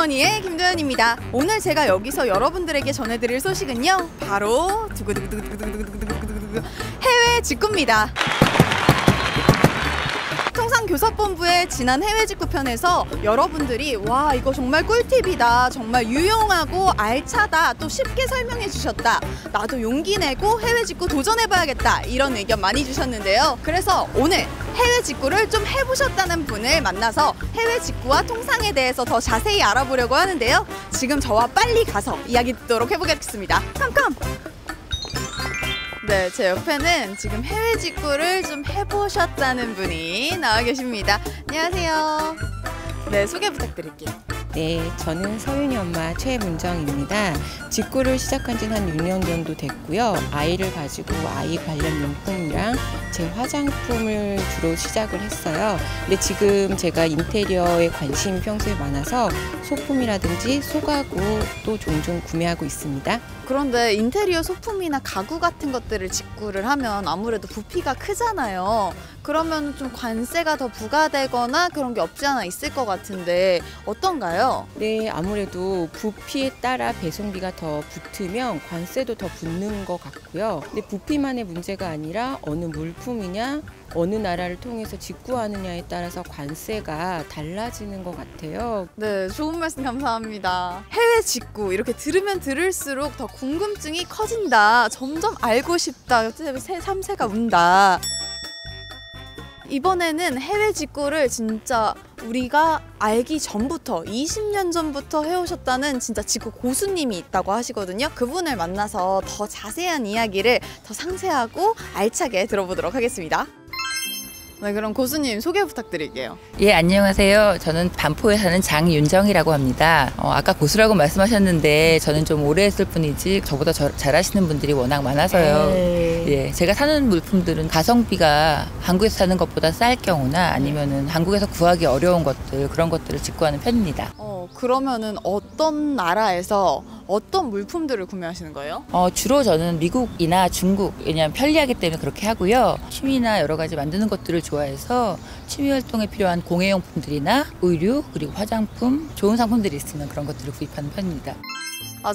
굿모닝의 김도연입니다. 오늘 제가 여기서 여러분들에게 전해드릴 소식은요, 바로 해외 직구입니다. 통상교섭본부의 지난 해외 직구 편에서 여러분들이 와, 이거 정말 꿀팁이다, 정말 유용하고 알차다, 또 쉽게 설명해 주셨다, 나도 용기 내고 해외 직구 도전해봐야겠다, 이런 의견 많이 주셨는데요. 그래서 오늘 해외 직구를 좀 해보셨다는 분을 만나서 해외 직구와 통상에 대해서 더 자세히 알아보려고 하는데요. 지금 저와 빨리 가서 이야기 듣도록 해보겠습니다. 컴컴! 네, 제 옆에는 지금 해외 직구를 좀 해보셨다는 분이 나와 계십니다. 안녕하세요. 네, 소개 부탁드릴게요. 네, 저는 서윤이 엄마 최문정입니다. 직구를 시작한 지는 한 6년 정도 됐고요. 아이를 가지고 아이 관련 용품이랑 제 화장품을 주로 시작을 했어요. 근데 지금 제가 인테리어에 관심이 평소에 많아서 소품이라든지 소가구도 종종 구매하고 있습니다. 그런데 인테리어 소품이나 가구 같은 것들을 직구를 하면 아무래도 부피가 크잖아요. 그러면 좀 관세가 더 부과되거나 그런 게 없지 않아 있을 것 같은데 어떤가요? 네, 아무래도 부피에 따라 배송비가 더 붙으면 관세도 더 붙는 것 같고요. 근데 부피만의 문제가 아니라 어느 물품이냐, 어느 나라를 통해서 직구하느냐에 따라서 관세가 달라지는 것 같아요. 네, 좋은 말씀 감사합니다. 해외 직구, 이렇게 들으면 들을수록 더 궁금증이 커진다. 점점 알고 싶다. 삼세가 운다. 이번에는 해외 직구를 진짜 우리가 알기 전부터 20년 전부터 해오셨다는 진짜 직구 고수님이 있다고 하시거든요. 그분을 만나서 더 자세한 이야기를 더 상세하고 알차게 들어보도록 하겠습니다. 네, 그럼 고수님 소개 부탁드릴게요. 예, 안녕하세요. 저는 반포에 사는 장윤정이라고 합니다. 아까 고수라고 말씀하셨는데 저는 좀 오래 했을 뿐이지 저보다 잘하시는 분들이 워낙 많아서요. 예, 제가 사는 물품들은 가성비가 한국에서 사는 것보다 쌀 경우나 아니면은 한국에서 구하기 어려운 것들, 그런 것들을 직구하는 편입니다. 그러면은 어떤 나라에서 어떤 물품들을 구매하시는 거예요? 주로 저는 미국이나 중국, 왜냐하면 편리하기 때문에 그렇게 하고요. 취미나 여러 가지 만드는 것들을 좋아해서 취미 활동에 필요한 공예용품들이나 의류, 그리고 화장품, 좋은 상품들이 있으면 그런 것들을 구입하는 편입니다.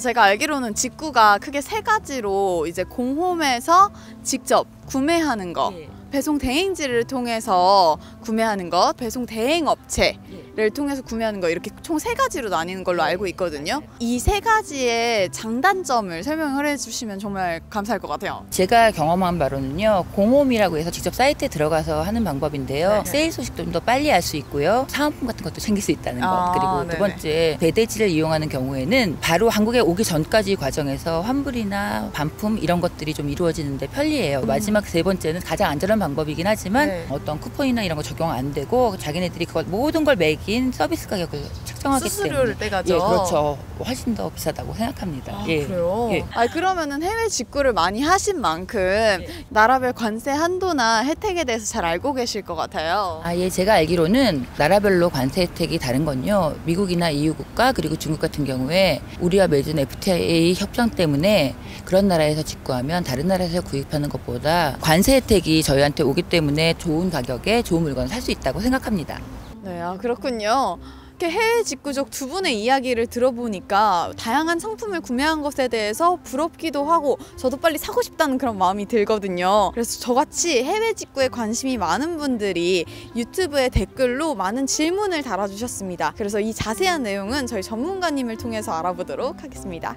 제가 알기로는 직구가 크게 세 가지로 이제 공홈에서 직접 구매하는 거, 예. 배송 대행지를 통해서 구매하는 것, 배송 대행 업체를 통해서 구매하는 거, 이렇게 총 세 가지로 나뉘는 걸로 알고 있거든요. 이 세 가지의 장단점을 설명을 해주시면 정말 감사할 것 같아요. 제가 경험한 바로는요, 공홈이라고 해서 직접 사이트에 들어가서 하는 방법인데요. 세일 소식도 좀 더 빨리 알 수 있고요. 사은품 같은 것도 챙길 수 있다는 것. 그리고 두 번째, 배대지를 이용하는 경우에는 바로 한국에 오기 전까지 과정에서 환불이나 반품 이런 것들이 좀 이루어지는데 편리해요. 마지막 세 번째는 가장 안전한 방법이긴 하지만 어떤 쿠폰이나 이런 거 적용 안 되고 자기네들이 그걸 모든 걸 매긴 서비스 가격을 책정하기 수수료를 때문에 떼가죠. 예, 그렇죠. 훨씬 더 비싸다고 생각합니다. 예. 그래요? 예. 그러면은 해외 직구를 많이 하신 만큼 나라별 관세 한도나 혜택에 대해서 잘 알고 계실 것 같아요. 예, 제가 알기로는 나라별로 관세 혜택이 다른 건요, 미국이나 EU 국가 그리고 중국 같은 경우에 우리와 맺은 FTA 협정 때문에 그런 나라에서 직구하면 다른 나라에서 구입하는 것보다 관세 혜택이 저희한테 오기 때문에 좋은 가격에 좋은 물건을 살 수 있다고 생각합니다. 네, 그렇군요. 이렇게 해외 직구족 두 분의 이야기를 들어보니까 다양한 상품을 구매한 것에 대해서 부럽기도 하고 저도 빨리 사고 싶다는 그런 마음이 들거든요. 그래서 저같이 해외 직구에 관심이 많은 분들이 유튜브에 댓글로 많은 질문을 달아주셨습니다. 그래서 이 자세한 내용은 저희 전문가님을 통해서 알아보도록 하겠습니다.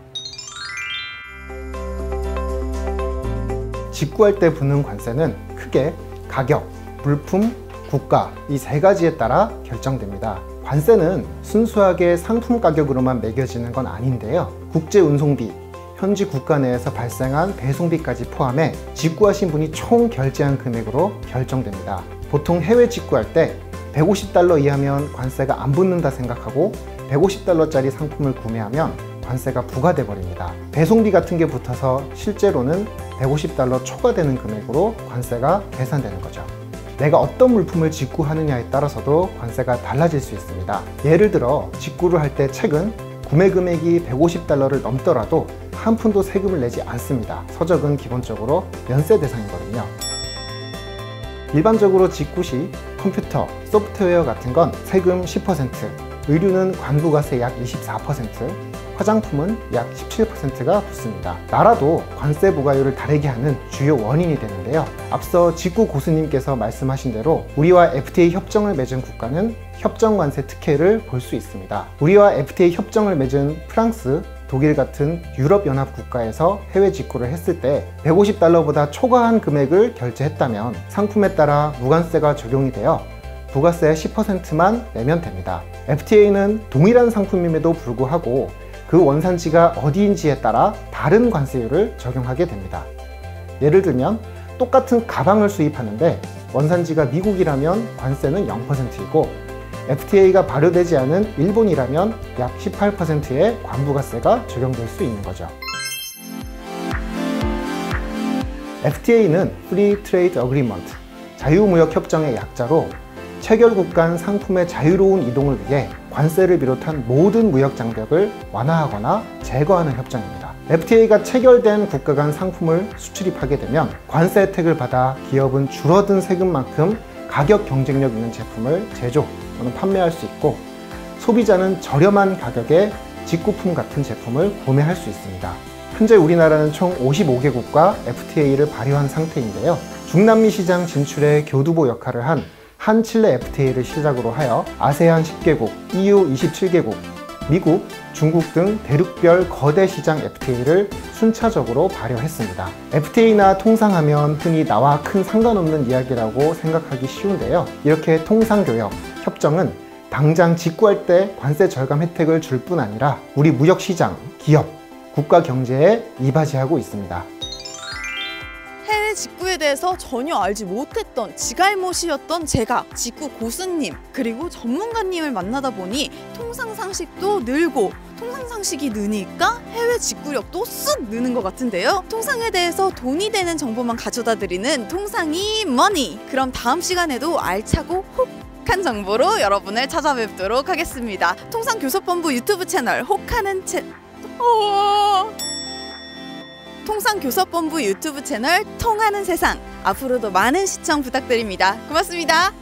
직구할 때 붙는 관세는 크게 가격, 물품, 국가 이 세 가지에 따라 결정됩니다. 관세는 순수하게 상품 가격으로만 매겨지는 건 아닌데요. 국제 운송비, 현지 국가 내에서 발생한 배송비까지 포함해 직구하신 분이 총 결제한 금액으로 결정됩니다. 보통 해외 직구할 때 150달러 이하면 관세가 안 붙는다 생각하고 150달러짜리 상품을 구매하면 관세가 부과돼 버립니다. 배송비 같은 게 붙어서 실제로는 150달러 초과되는 금액으로 관세가 계산되는 거죠. 내가 어떤 물품을 직구하느냐에 따라서도 관세가 달라질 수 있습니다. 예를 들어 직구를 할 때 책은 구매 금액이 150달러를 넘더라도 한 푼도 세금을 내지 않습니다. 서적은 기본적으로 면세 대상이거든요. 일반적으로 직구 시 컴퓨터, 소프트웨어 같은 건 세금 10%, 의류는 관부가세 약 24%, 화장품은 약 17%가 붙습니다. 나라도 관세 부과율을 다르게 하는 주요 원인이 되는데요. 앞서 직구 고수님께서 말씀하신 대로 우리와 FTA 협정을 맺은 국가는 협정 관세 특혜를 볼 수 있습니다. 우리와 FTA 협정을 맺은 프랑스, 독일 같은 유럽연합 국가에서 해외 직구를 했을 때 $150보다 초과한 금액을 결제했다면 상품에 따라 무관세가 적용이 되어 부가세 10%만 내면 됩니다. FTA는 동일한 상품임에도 불구하고 그 원산지가 어디인지에 따라 다른 관세율을 적용하게 됩니다. 예를 들면 똑같은 가방을 수입하는데 원산지가 미국이라면 관세는 0%이고 FTA가 발효되지 않은 일본이라면 약 18%의 관부가세가 적용될 수 있는 거죠. FTA는 Free Trade Agreement, 자유무역협정의 약자로 체결국 간 상품의 자유로운 이동을 위해 관세를 비롯한 모든 무역 장벽을 완화하거나 제거하는 협정입니다. FTA가 체결된 국가 간 상품을 수출입하게 되면 관세 혜택을 받아 기업은 줄어든 세금만큼 가격 경쟁력 있는 제품을 제조 또는 판매할 수 있고 소비자는 저렴한 가격에 직구품 같은 제품을 구매할 수 있습니다. 현재 우리나라는 총 55개국과 FTA를 발효한 상태인데요. 중남미 시장 진출에 교두보 역할을 한 한칠레 FTA를 시작으로 하여 아세안 10개국, EU 27개국, 미국, 중국 등 대륙별 거대 시장 FTA를 순차적으로 발효했습니다. FTA나 통상하면 흔히 나와 큰 상관없는 이야기라고 생각하기 쉬운데요. 이렇게 통상교역, 협정은 당장 직구할 때 관세 절감 혜택을 줄 뿐 아니라 우리 무역시장, 기업, 국가 경제에 이바지하고 있습니다. 해외 직구에 대해서 전혀 알지 못했던 지갈못이었던 제가 직구 고수님 그리고 전문가님을 만나다 보니 통상상식도 늘고 통상상식이 느니까 해외 직구력도 쑥 느는 것 같은데요. 통상에 대해서 돈이 되는 정보만 가져다 드리는 통상이 머니. 그럼 다음 시간에도 알차고 혹한 정보로 여러분을 찾아뵙도록 하겠습니다. 통상교섭본부 유튜브 채널 혹하는 통상교섭본부 유튜브 채널 통하는 세상 앞으로도 많은 시청 부탁드립니다. 고맙습니다.